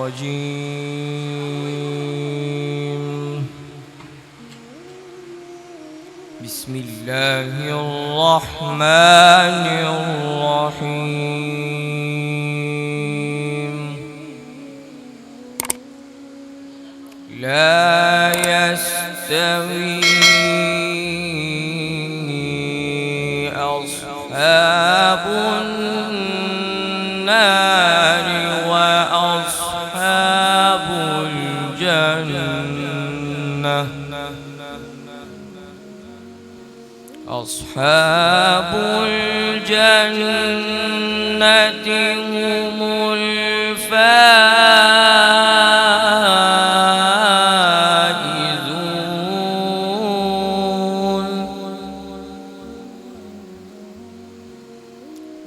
الرجيم. بسم الله الرحمن الرحيم. لا يستوي أصحاب النار وأصحاب الجنة. أصحاب الجنة هم الفائزون.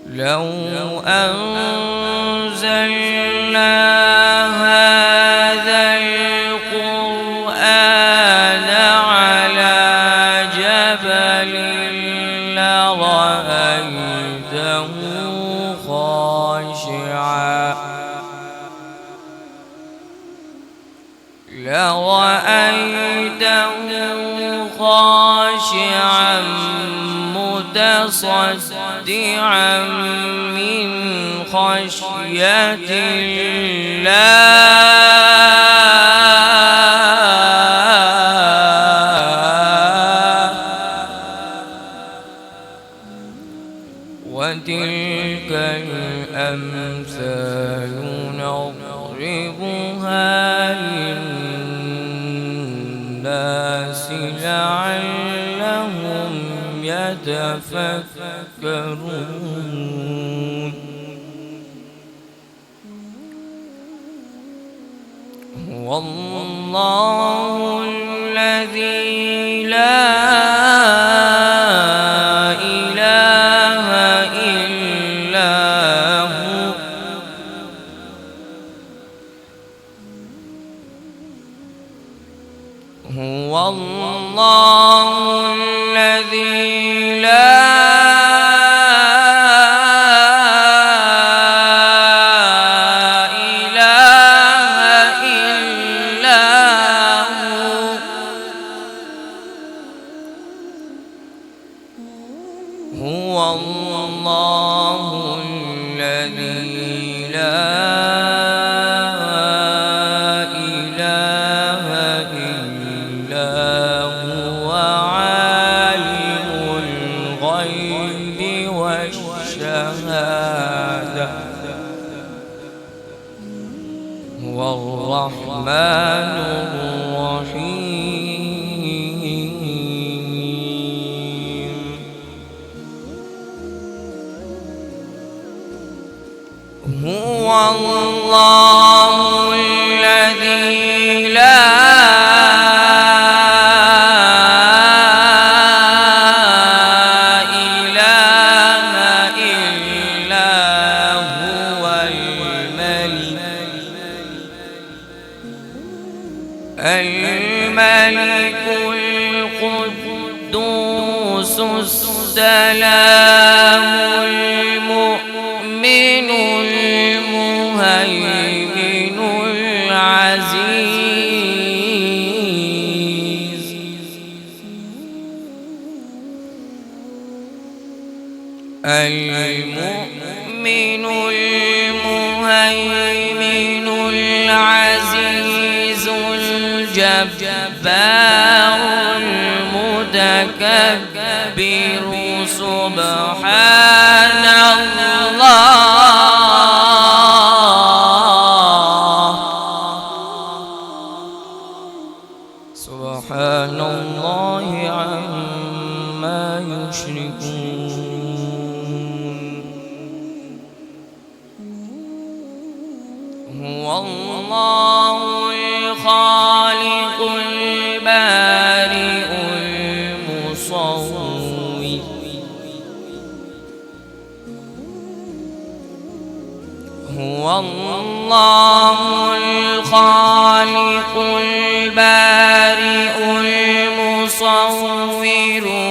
لو أنزلنا هذا القرآن على جبل لرأيته خاشعا متصدعا من خشية الله. وتلك الأمثال نضربها للناس لعلهم يتفكرون. هو الله الذي لا إله إلا هو. هو الله الذي لا إله إلا هو. هو الله الذي لا هو الرحمن الرحيم. هو الله الذي لا الملك القدوس السلام المؤمن المهيمن العزيز. المؤمن المهيمن العزيز الجبار المتكبر سبحان الله. سبحان الله عما يشركون. هو الله الخالق البارئ المصور. هو الله الخالق البارئ المصور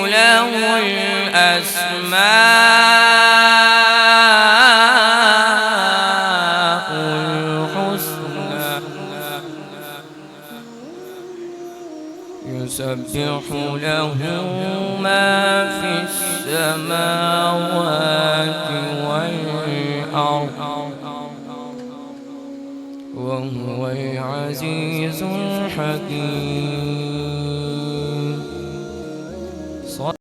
له الأسماء الحسنى. يسبح له ما في السماوات والأرض وهو العزيز الحكيم.